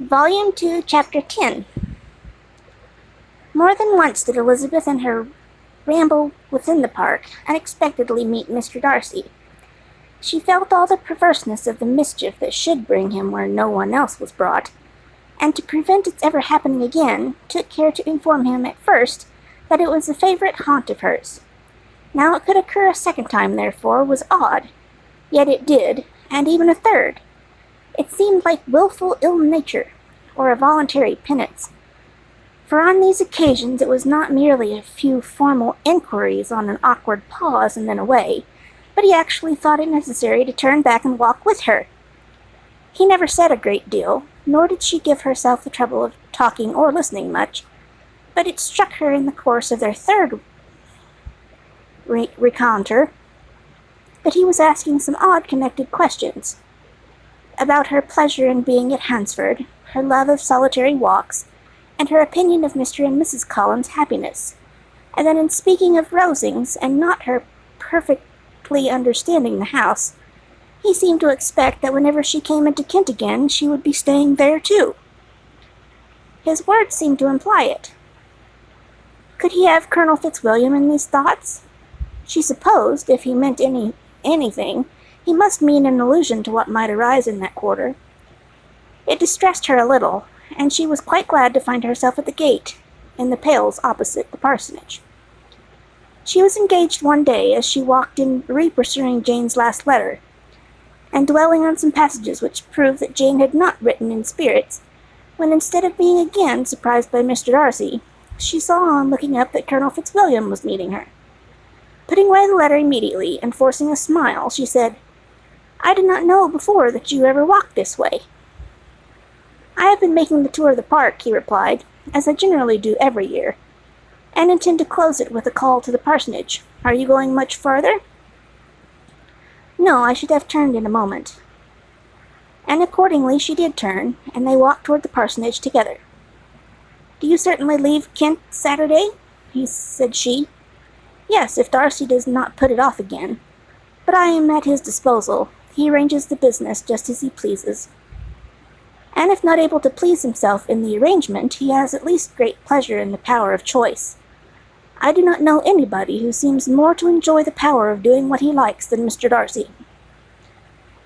Volume 2, Chapter 10. More than once did Elizabeth in her ramble within the park unexpectedly meet Mr. Darcy. She felt all the perverseness of the mischief that should bring him where no one else was brought, and to prevent its ever happening again, took care to inform him at first that it was a favorite haunt of hers. Now it could occur a second time, therefore, was odd, yet it did, and even a third. It seemed like wilful ill-nature, or a voluntary penance, for on these occasions it was not merely a few formal inquiries on an awkward pause and then away, but he actually thought it necessary to turn back and walk with her. He never said a great deal, nor did she give herself the trouble of talking or listening much, but it struck her in the course of their third rencounter that he was asking some odd connected questions about her pleasure in being at Hunsford, her love of solitary walks, and her opinion of Mr. and Mrs. Collins's happiness, and then in speaking of Rosings, and not her perfectly understanding the house, he seemed to expect that whenever she came into Kent again, she would be staying there too. His words seemed to imply it. Could he have Colonel Fitzwilliam in these thoughts? She supposed, if he meant anything, he must mean an allusion to what might arise in that quarter. It distressed her a little, and she was quite glad to find herself at the gate, in the pales opposite the parsonage. She was engaged one day as she walked in re-pursuing Jane's last letter, and dwelling on some passages which proved that Jane had not written in spirits, when instead of being again surprised by Mr. Darcy, she saw on looking up that Colonel Fitzwilliam was meeting her. Putting away the letter immediately, and forcing a smile, she said, "I did not know before that you ever walked this way." "I have been making the tour of the park," he replied, "as I generally do every year, and intend to close it with a call to the parsonage. Are you going much farther?" "No, I should have turned in a moment." And accordingly she did turn, and they walked toward the parsonage together. "Do you certainly leave Kent Saturday?" said she. "Yes, if Darcy does not put it off again. But I am at his disposal. He arranges the business just as he pleases. And if not able to please himself in the arrangement, he has at least great pleasure in the power of choice. I do not know anybody who seems more to enjoy the power of doing what he likes than Mr. Darcy."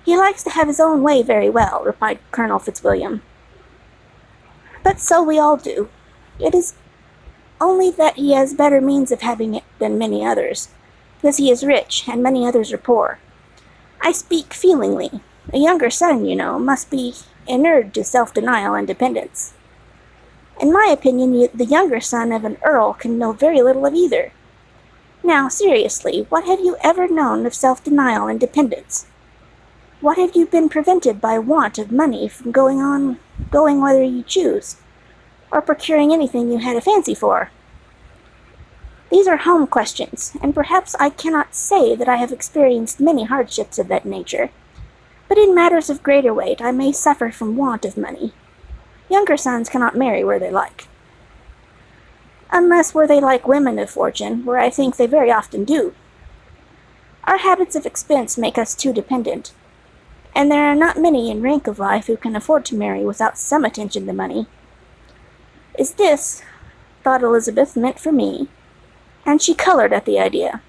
"He likes to have his own way very well," replied Colonel Fitzwilliam. "But so we all do. It is only that he has better means of having it than many others, because he is rich, and many others are poor. I speak feelingly. A younger son, you know, must be inured to self-denial and dependence. In my opinion, the younger son of an earl can know very little of either. Now, seriously, what have you ever known of self-denial and dependence? What have you been prevented by want of money from going whither you choose, or procuring anything you had a fancy for? These are home questions, and perhaps I cannot say that I have experienced many hardships of that nature, but in matters of greater weight I may suffer from want of money. Younger sons cannot marry where they like. Unless where they like women of fortune, where I think they very often do. Our habits of expense make us too dependent, and there are not many in rank of life who can afford to marry without some attention to money. Is this, thought Elizabeth, meant for me? And she colored at the idea,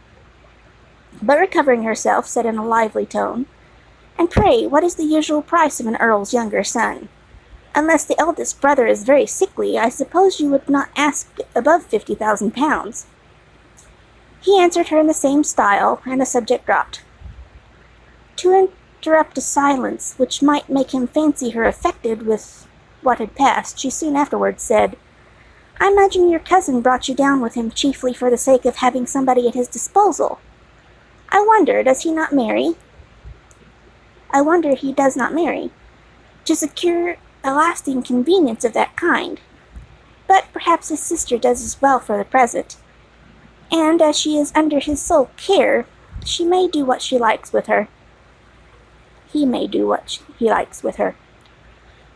but recovering herself, said in a lively tone, "And pray, what is the usual price of an earl's younger son? Unless the eldest brother is very sickly, I suppose you would not ask above 50,000 pounds." He answered her in the same style, and the subject dropped. To interrupt a silence which might make him fancy her affected with what had passed, she soon afterwards said, "I imagine your cousin brought you down with him chiefly for the sake of having somebody at his disposal. I wonder, does he not marry? I wonder he does not marry, to secure a lasting convenience of that kind. But perhaps his sister does as well for the present, and as she is under his sole care, she may do what she likes with her. He may do what he likes with her."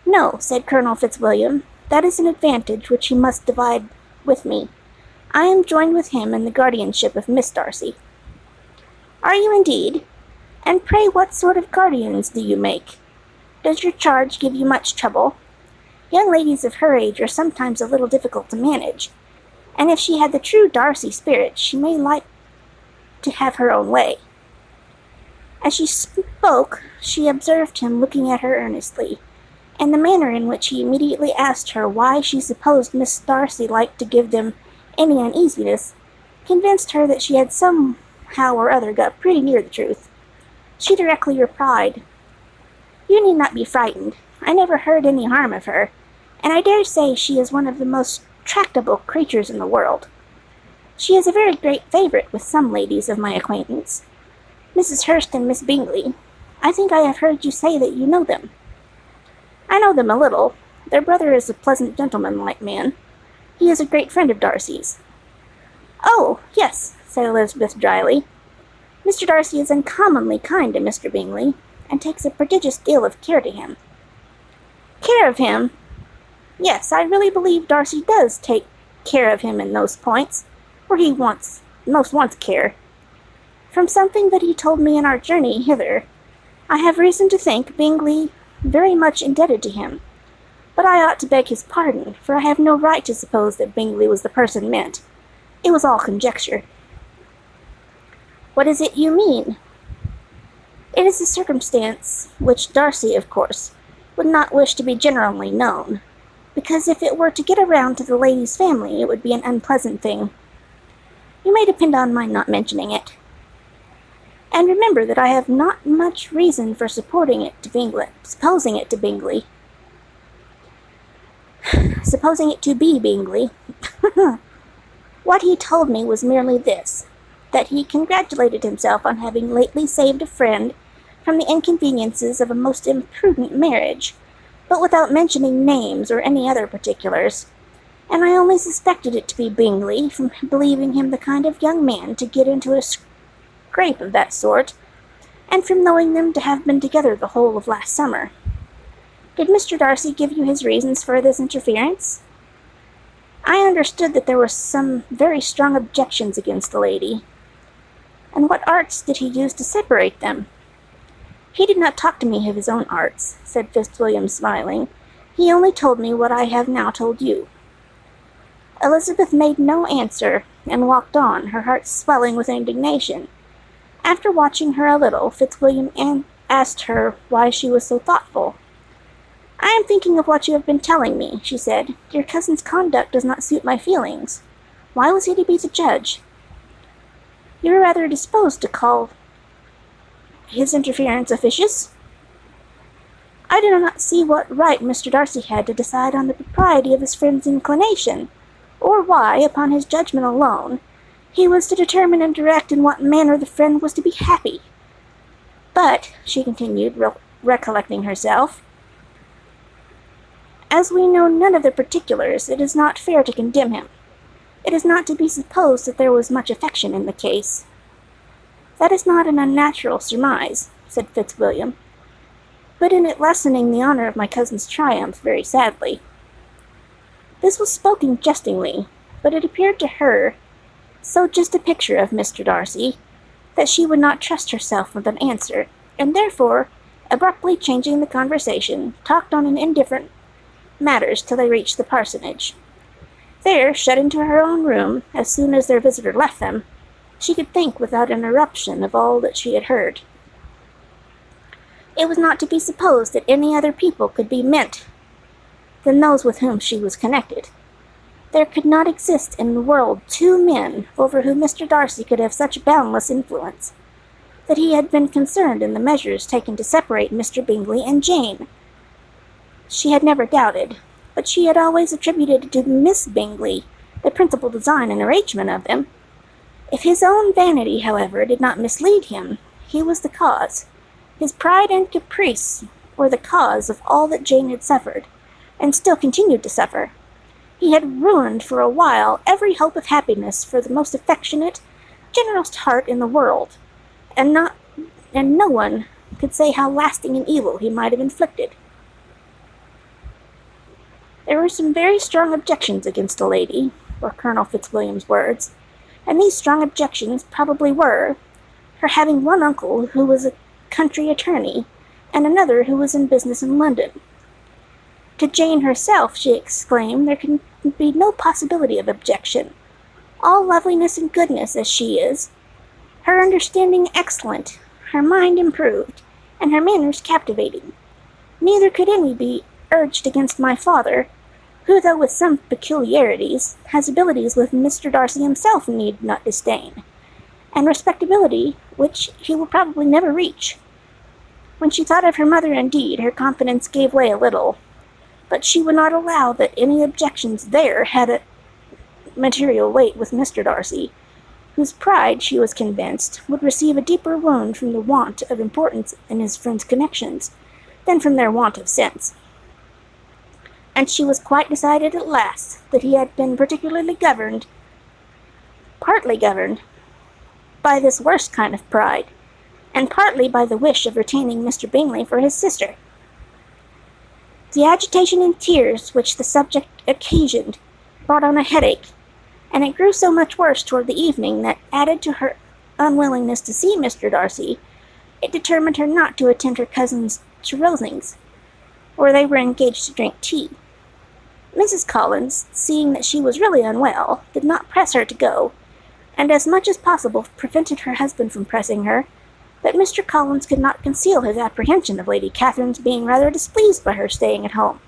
"No," said Colonel Fitzwilliam, "that is an advantage which he must divide with me. I am joined with him in the guardianship of Miss Darcy." "Are you indeed? And pray what sort of guardians do you make? Does your charge give you much trouble?" Young ladies of her age are sometimes a little difficult to manage, and if she had the true Darcy spirit, she may like to have her own way." As she spoke, she observed him looking at her earnestly, and the manner in which he immediately asked her why she supposed Miss Darcy liked to give them any uneasiness convinced her that she had somehow or other got pretty near the truth. She directly replied, "You need not be frightened. I never heard any harm of her, and I dare say she is one of the most tractable creatures in the world. She is a very great favourite with some ladies of my acquaintance. Mrs. Hurst and Miss Bingley. I think I have heard you say that you know them." "I know them a little. Their brother is a pleasant gentleman-like man. He is a great friend of Darcy's." "Oh, yes," said Elizabeth dryly. "Mr. Darcy is uncommonly kind to Mr. Bingley, and takes a prodigious deal of care to him." "Care of him? Yes, I really believe Darcy does take care of him in those points where he most wants care. From something that he told me in our journey hither, I have reason to think Bingley very much indebted to him. But I ought to beg his pardon, for I have no right to suppose that Bingley was the person meant. It was all conjecture." "What is it you mean?" "It is a circumstance which Darcy, of course, would not wish to be generally known, because if it were to get around to the lady's family, it would be an unpleasant thing. You may depend on my not mentioning it. And remember that I have not much reason for supposing it to be Bingley. What he told me was merely this, that he congratulated himself on having lately saved a friend from the inconveniences of a most imprudent marriage, but without mentioning names or any other particulars, and I only suspected it to be Bingley from believing him the kind of young man to get into a scrape of that sort, and from knowing them to have been together the whole of last summer. Did Mr. Darcy give you his reasons for this interference?" "I understood that there were some very strong objections against the lady." "And what arts did he use to separate them?" "He did not talk to me of his own arts," said Fitzwilliam, smiling. "He only told me what I have now told you." Elizabeth made no answer, and walked on, her heart swelling with indignation. After watching her a little, Fitzwilliam asked her why she was so thoughtful. "I am thinking of what you have been telling me," she said. "Your cousin's conduct does not suit my feelings. Why was he to be the judge?" "You are rather disposed to call his interference officious." "I do not see what right Mr. Darcy had to decide on the propriety of his friend's inclination, or why, upon his judgment alone, he was to determine and direct in what manner the friend was to be happy. But," she continued, recollecting herself, "as we know none of the particulars, it is not fair to condemn him. It is not to be supposed that there was much affection in the case." "That is not an unnatural surmise," said Fitzwilliam, "but in it lessening the honor of my cousin's triumph very sadly." This was spoken jestingly, but it appeared to her so just a picture of Mr. Darcy that she would not trust herself with an answer, and therefore, abruptly changing the conversation, talked on in indifferent matters till they reached the parsonage. There, shut into her own room, as soon as their visitor left them, she could think without interruption of all that she had heard. It was not to be supposed that any other people could be meant than those with whom she was connected. There could not exist in the world two men over whom Mr. Darcy could have such boundless influence. That he had been concerned in the measures taken to separate Mr. Bingley and Jane, she had never doubted, but she had always attributed to Miss Bingley the principal design and arrangement of them. If his own vanity, however, did not mislead him, he was the cause. His pride and caprice were the cause of all that Jane had suffered, and still continued to suffer. He had ruined for a while every hope of happiness for the most affectionate, generous heart in the world, and no one could say how lasting an evil he might have inflicted. There were some very strong objections against the lady, were Colonel Fitzwilliam's words, and these strong objections probably were her having one uncle who was a country attorney, and another who was in business in London. To Jane herself, she exclaimed, there can be no possibility of objection. All loveliness and goodness as she is, her understanding excellent, her mind improved, and her manners captivating. Neither could any be urged against my father, who, though with some peculiarities, has abilities which Mr. Darcy himself need not disdain, and respectability which he will probably never reach. When she thought of her mother, indeed, her confidence gave way a little, but she would not allow that any objections there had a material weight with Mr. Darcy, whose pride, she was convinced, would receive a deeper wound from the want of importance in his friends' connections than from their want of sense. And she was quite decided at last that he had been partly governed, by this worst kind of pride, and partly by the wish of retaining Mr. Bingley for his sister. The agitation and tears which the subject occasioned brought on a headache, and it grew so much worse toward the evening that, added to her unwillingness to see Mr. Darcy, it determined her not to attend her cousins to Rosings, where they were engaged to drink tea. Mrs. Collins, seeing that she was really unwell, did not press her to go, and as much as possible prevented her husband from pressing her, but Mr. Collins could not conceal his apprehension of Lady Catherine's being rather displeased by her staying at home.